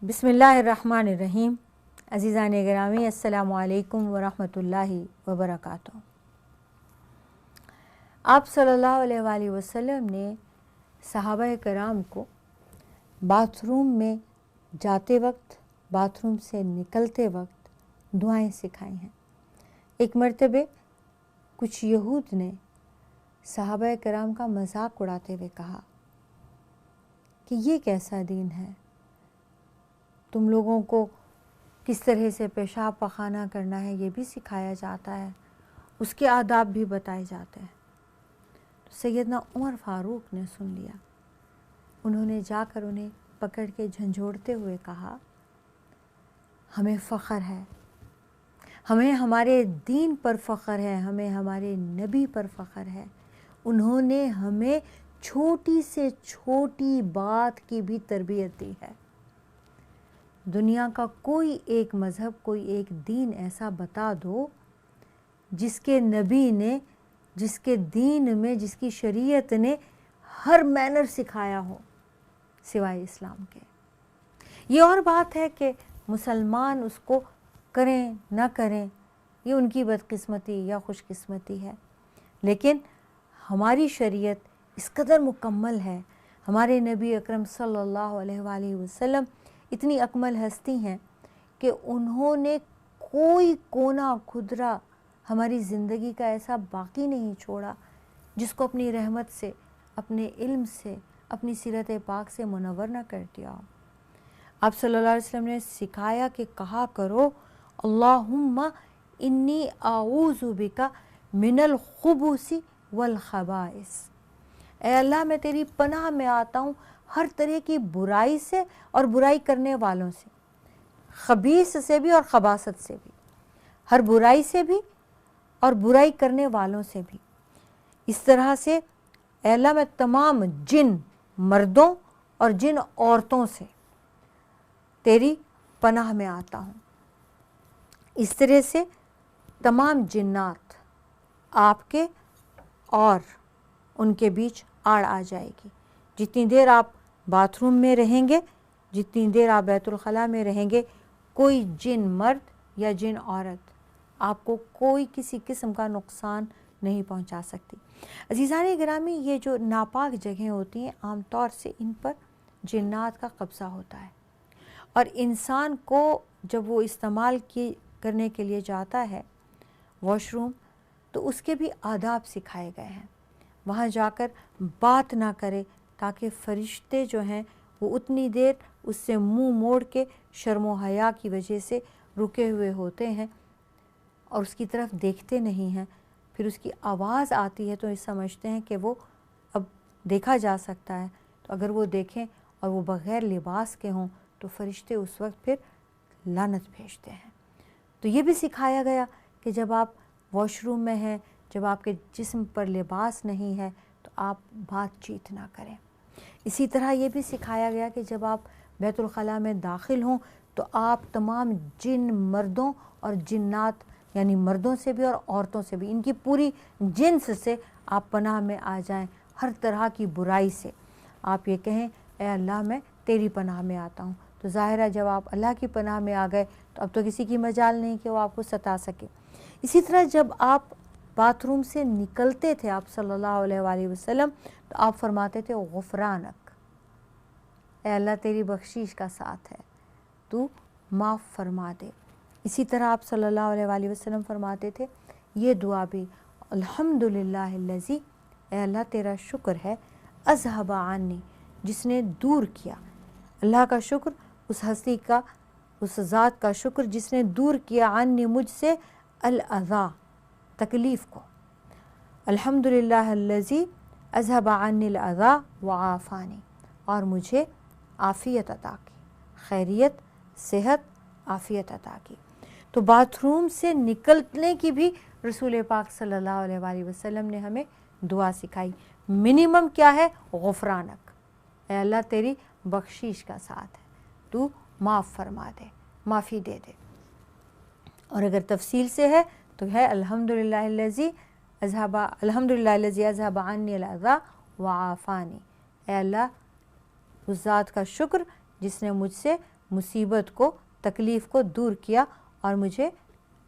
बिस्मिल्लाहिर्रहमानिर्रहीम। अज़ीज़ान गिरामी, अस्सलामु अलैकुम वरहमतुल्लाहि वबरकातुहू। आप सल्लल्लाहु अलैहि वसल्लम ने सहाबा कराम को बाथरूम में जाते वक्त, बाथरूम से निकलते वक्त दुआएं सिखाई हैं। एक मर्तबे कुछ यहूद ने सहाबा कराम का मजाक उड़ाते हुए कहा कि ये कैसा दीन है, तुम लोगों को किस तरह से पेशाब पखाना करना है ये भी सिखाया जाता है, उसके आदाब भी बताए जाते हैं। तो सैयदना उमर फ़ारूक ने सुन लिया। उन्होंने जाकर उन्हें पकड़ के झंझोड़ते हुए कहा, हमें फ़ख्र है, हमें हमारे दीन पर फ़ख्र है, हमें हमारे नबी पर फ़ख्र है। उन्होंने हमें छोटी से छोटी बात की भी तरबियत दी है। दुनिया का कोई एक मज़हब, कोई एक दीन ऐसा बता दो जिसके नबी ने, जिसके दीन में, जिसकी शरीयत ने हर मैनर सिखाया हो सिवाय इस्लाम के। ये और बात है कि मुसलमान उसको करें ना करें, ये उनकी बदकिस्मती या खुशकिस्मती है, लेकिन हमारी शरीयत इस कदर मुकम्मल है। हमारे नबी अकरम सल्लल्लाहु अलैहि वसल्लम इतनी अकमल हस्ती हैं कि उन्होंने कोई कोना खुदरा हमारी ज़िंदगी का ऐसा बाकी नहीं छोड़ा जिसको अपनी रहमत से, अपने इल्म से, अपनी सीरत पाक से मुनव्वर न कर दिया हो। आप सल्लल्लाहु अलैहि वसल्लम ने सिखाया कि कहा करो, अल्लाहुम्मा इन्नी आऊज़ु बिका मिनल खुबूसी वल खबाइस। ऐ अल्लाह, मैं तेरी पनाह में आता हूँ हर तरह की बुराई से और बुराई करने वालों से, खबीस से भी और खबासत से भी, हर बुराई से भी और बुराई करने वालों से भी। इस तरह से ऐ अल्लाह, मैं तमाम जिन मर्दों और जिन औरतों से तेरी पनाह में आता हूँ। इस तरह से तमाम जिन्नात आपके और उनके बीच आड़ आ जाएगी। जितनी देर आप बाथरूम में रहेंगे, जितनी देर आप बैतुल खला में रहेंगे, कोई जिन मर्द या जिन औरत आपको कोई किसी किस्म का नुकसान नहीं पहुंचा सकती। अज़ीज़ान गिरामी, ये जो नापाक जगहें होती हैं, आम तौर से इन पर जिन्नात का कब्ज़ा होता है, और इंसान को जब वो इस्तेमाल करने के लिए जाता है वॉशरूम, तो उसके भी आदाब सिखाए गए हैं। वहाँ जाकर बात ना करे, ताकि फ़रिश्ते जो हैं वो उतनी देर उससे मुंह मोड़ के शर्म हया की वजह से रुके हुए होते हैं और उसकी तरफ देखते नहीं हैं। फिर उसकी आवाज़ आती है तो ये समझते हैं कि वो अब देखा जा सकता है, तो अगर वो देखें और वो बग़ैर लिबास के हों तो फ़रिश्ते उस वक्त फिर लानत भेजते हैं। तो ये भी सिखाया गया कि जब आप वॉशरूम में हैं, जब आपके जिस्म पर लिबास नहीं है, तो आप बातचीत ना करें। इसी तरह ये भी सिखाया गया कि जब आप बैतुल खला में दाखिल हों तो आप तमाम जिन मर्दों और जिन्नात, यानी मर्दों से भी और औरतों से भी, इनकी पूरी जिन्स से आप पनाह में आ जाएं। हर तरह की बुराई से आप ये कहें, ऐ अल्लाह, मैं तेरी पनाह में आता हूँ। तो ज़ाहिर है जब आप अल्लाह की पनाह में आ गए तो अब तो किसी की मजाल नहीं कि वो आपको सता सके। इसी तरह जब आप बाथरूम से निकलते थे आप सल्लल्लाहु अलैहि वसल्लम, तो आप फरमाते थे, गुफ़रानक, ऐ अल्लाह तेरी बख्शीश का साथ है, तू माफ़ फरमा दे। इसी तरह आप सल्लल्लाहु अलैहि वसल्लम फरमाते थे ये दुआ भी, अल्हम्दुलिल्लाहिल्लज़ी, ऐ अल्लाह तेरा शुक्र है, अज़हबा अन्नी, जिसने दूर किया। अल्लाह का शुक्र, उस हस्ती का, उस ज़ात का शुक्र जिसने दूर किया, अन्नी, मुझसे, अल अज़ा, तकलीफ़ को। अल्हम्दुलिल्लाहिल्लज़ी अज़हबा अन्निल अज़ा व आफ़ानी, और मुझे आफ़ियत अता की, खैरियत, सेहत, आफ़ियत अता की। तो बाथरूम से निकलने की भी रसूल पाक सल्लल्लाहु अलैहि वसल्लम ने हमें दुआ सिखाई। मिनिमम क्या है? गुफ़रानक, ऐ अल्लाह तेरी बख्शीश का साथ है, तू माफ़ फरमा दे, माफ़ी दे दे। और अगर तफसील से है तो है अल्हम्दुलिल्लाहिल्लज़ी अज़हबा अन्नी अल अज़ा व आफ़ानी, ऐ अल्लाह उस ज़ात का शुक्र जिसने मुझसे مصیبت کو تکلیف کو دور کیا اور مجھے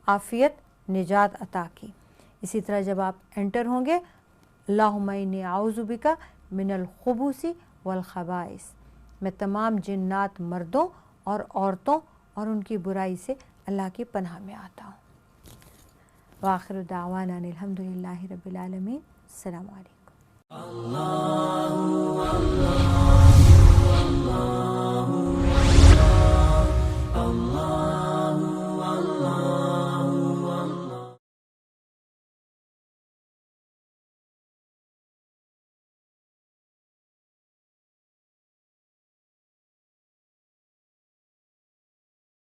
عافیت نجات عطا کی۔ اسی طرح جب آپ انٹر ہوں گے اللہم انی اعوذ بک من الخبث والخبائث، میں تمام جنات مردوں اور عورتوں اور ان کی برائی سے اللہ کی پناہ میں آتا ہوں۔ وآخر دعوانا ان الحمدللہ رب العالمین۔ السلام علیکم۔